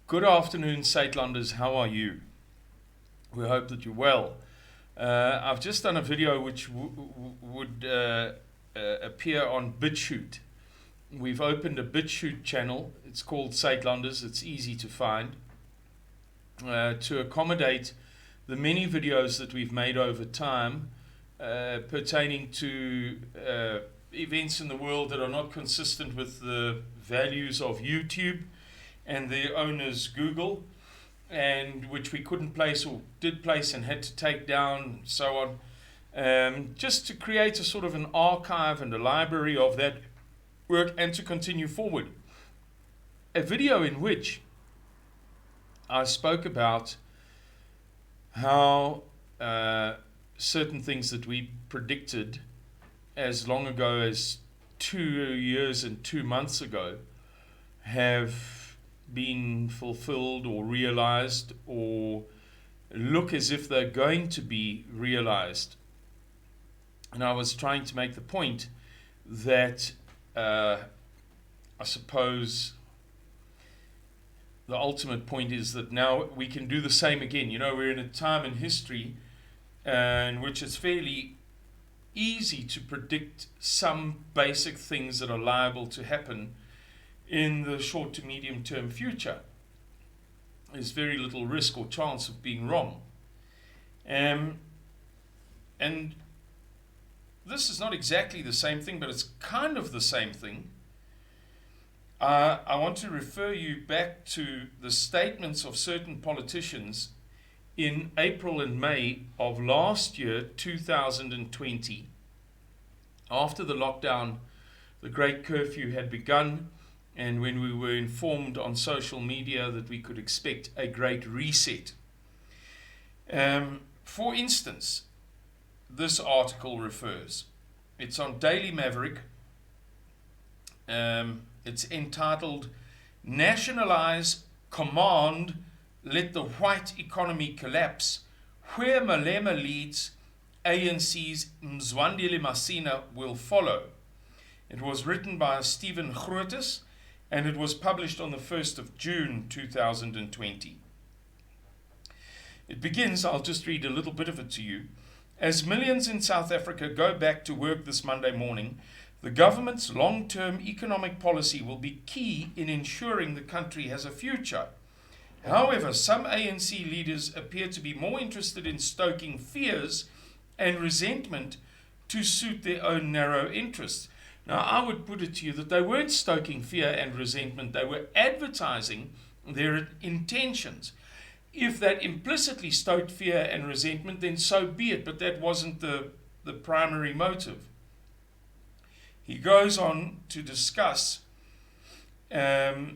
Good afternoon, Saitlanders. How are you? We hope that you're well. I've just done a video which would appear on BitChute. We've opened a BitChute channel. It's called Saitlanders. It's easy to find to accommodate the many videos that we've made over time pertaining to events in the world that are not consistent with the values of YouTube and their owners Google, and which we couldn't place or did place and had to take down and so on, just to create a sort of an archive and a library of that work and to continue forward. A video in which I spoke about how certain things that we predicted as long ago as 2 years and 2 months ago have been fulfilled or realized or look as if they're going to be realized. And I was trying to make the point that I suppose the ultimate point is that now we can do the same again. You know, we're in a time in history in which it's fairly easy to predict some basic things that are liable to happen in the short to medium term future. There's very little risk or chance of being wrong. And this is not exactly the same thing, but it's kind of the same thing. I want to refer you back to the statements of certain politicians in April and May of last year, 2020, after the lockdown, the great curfew had begun, and when we were informed on social media that we could expect a great reset. For instance, this article refers, it's on Daily Maverick, it's entitled, Nationalize, Command, Let the White Economy Collapse, Where Malema Leads, ANC's Mzwandile Masina Will Follow. It was written by Stephen Grootes, and it was published on the 1st of June 2020. It begins, I'll just read a little bit of it to you. As millions in South Africa go back to work this Monday morning, the government's long-term economic policy will be key in ensuring the country has a future. However, some ANC leaders appear to be more interested in stoking fears and resentment to suit their own narrow interests. Now, I would put it to you that they weren't stoking fear and resentment, they were advertising their intentions. If that implicitly stoked fear and resentment, then so be it, but that wasn't the primary motive. He goes on to discuss how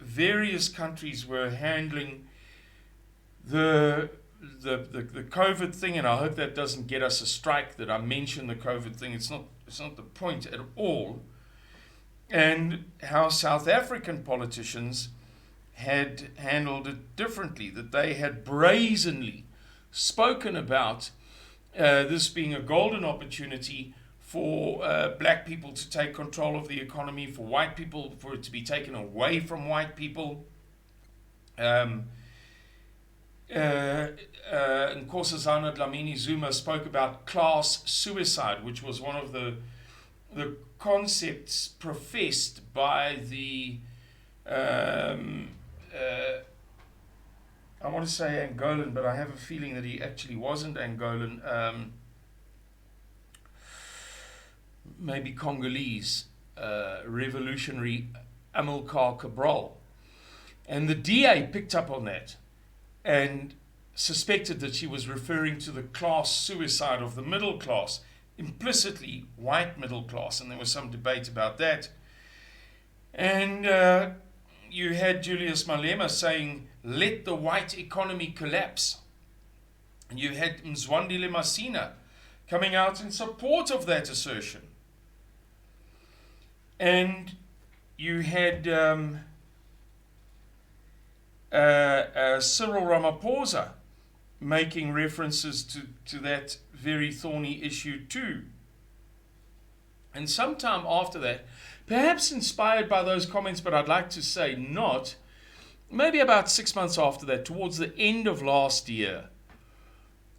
various countries were handling the COVID thing, and I hope that doesn't get us a strike that I mention the COVID thing. It's not the point at all. And how South African politicians had handled it differently, that they had brazenly spoken about this being a golden opportunity for black people to take control of the economy, for white people, for it to be taken away from white people. Nkosazana Dlamini Zuma spoke about class suicide, which was one of the concepts professed by the I want to say Angolan, but I have a feeling that he actually wasn't Angolan, maybe Congolese revolutionary Amilcar Cabral. And the DA picked up on that and suspected that she was referring to the class suicide of the middle class, implicitly white middle class, and there was some debate about that. And you had Julius Malema saying, let the white economy collapse. And you had Mzwandile Masina coming out in support of that assertion. And you had Cyril Ramaphosa making references to that very thorny issue too. And sometime after that, perhaps inspired by those comments, but I'd like to say not. Maybe about 6 months after that, towards the end of last year,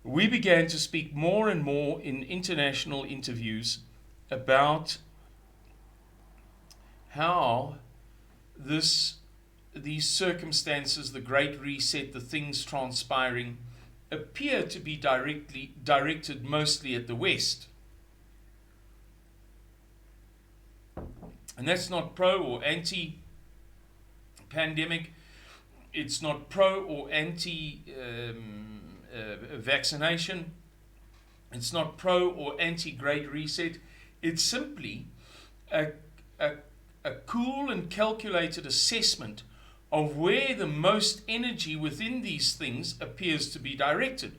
we began to speak more and more in international interviews about how these circumstances, the Great Reset, the things transpiring, appear to be directed mostly at the West. And that's not pro or anti-pandemic. It's not pro or anti-vaccination. It's not pro or anti-Great Reset. It's simply a cool and calculated assessment of where the most energy within these things appears to be directed.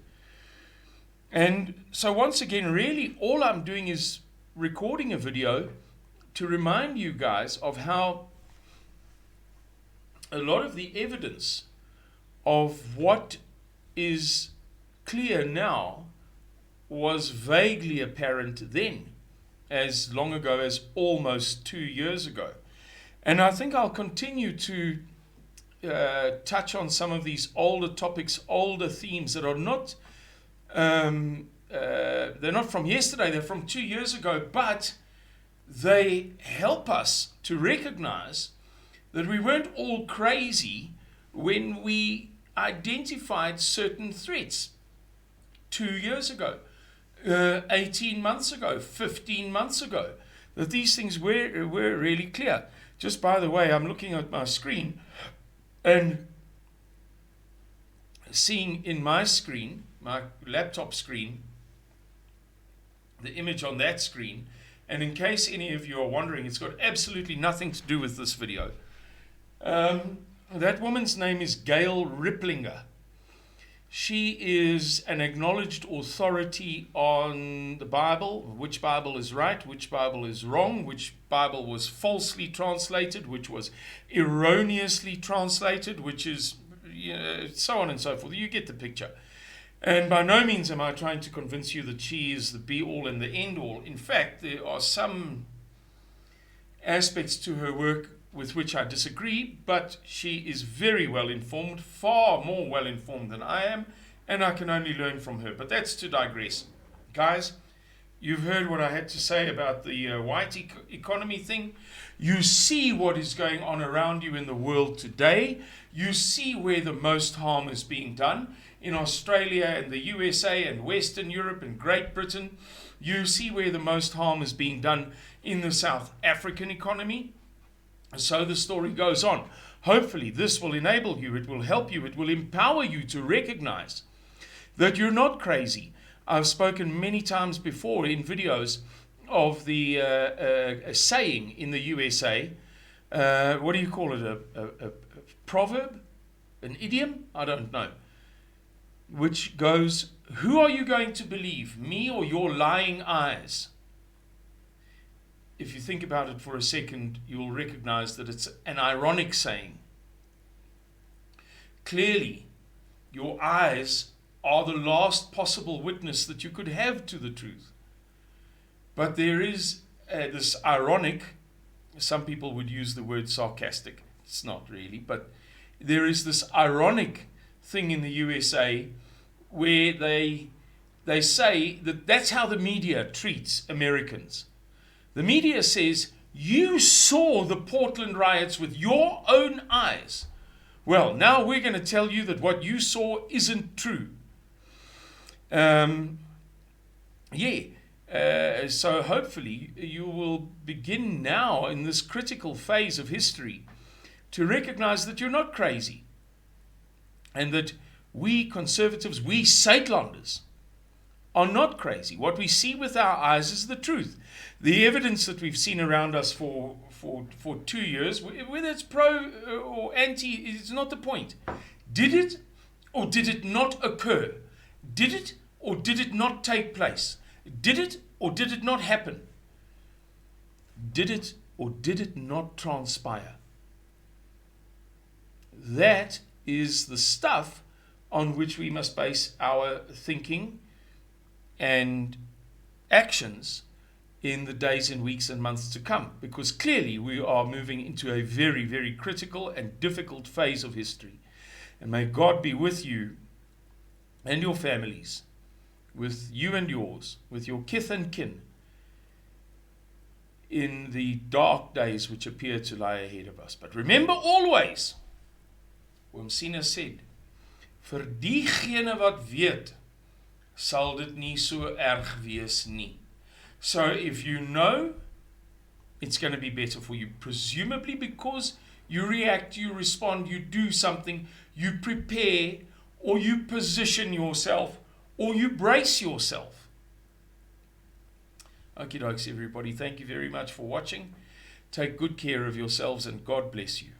And so once again, really all I'm doing is recording a video to remind you guys of how a lot of the evidence of what is clear now was vaguely apparent then, as long ago as almost 2 years ago. And I think I'll continue to touch on some of these older topics, older themes that are not, they're not from yesterday, they're from 2 years ago, but they help us to recognize that we weren't all crazy when we identified certain threats 2 years ago, 18 months ago, 15 months ago, that these things were really clear. Just by the way, I'm looking at my screen and seeing in my screen, my laptop screen, the image on that screen. And in case any of you are wondering, it's got absolutely nothing to do with this video. That woman's name is Gail Riplinger. She is an acknowledged authority on the Bible, which Bible is right, which Bible is wrong, which Bible was falsely translated, which was erroneously translated, which is, so on and so forth. You get the picture. And by no means am I trying to convince you that she is the be-all and the end-all. In fact, there are some aspects to her work with which I disagree, but she is very well informed, far more well informed than I am, and I can only learn from her. But that's to digress. Guys, you've heard what I had to say about the white economy thing. You see what is going on around you in the world today. You see where the most harm is being done. In Australia and the USA and Western Europe and Great Britain, you see where the most harm is being done in the South African economy. So the story goes on. Hopefully this will enable you, it will help you, it will empower you to recognize that you're not crazy. I've spoken many times before in videos of the a saying in the USA. What do you call it? A proverb? An idiom? I don't know. Which goes, who are you going to believe, me or your lying eyes? If you think about it for a second, you'll recognize that it's an ironic saying. Clearly, your eyes are the last possible witness that you could have to the truth. But there is this ironic, some people would use the word sarcastic, it's not really, but there is this ironic thing in the USA where they say that that's how the media treats Americans. The media says, you saw the Portland riots with your own eyes. Well, now we're going to tell you that what you saw isn't true. So hopefully you will begin now in this critical phase of history to recognize that you're not crazy. And that we conservatives, we Suidlanders, are not crazy. What we see with our eyes is the truth. The evidence that we've seen around us for 2 years, whether it's pro or anti, is not the point. Did it or did it not occur? Did it or did it not take place? Did it or did it not happen? Did it or did it not transpire? That is the stuff on which we must base our thinking and actions in the days and weeks and months to come, because clearly we are moving into a very, very critical and difficult phase of history. And may God be with you and your families, with you and yours, with your kith and kin, in the dark days which appear to lie ahead of us. But remember always, Oom Sina said, vir diegene wat weet, sal dit nie so erg wees nie. So if you know, it's going to be better for you, presumably because you react, you respond, you do something, you prepare, or you position yourself, or you brace yourself. Okie dokes, everybody. Thank you very much for watching. Take good care of yourselves, and God bless you.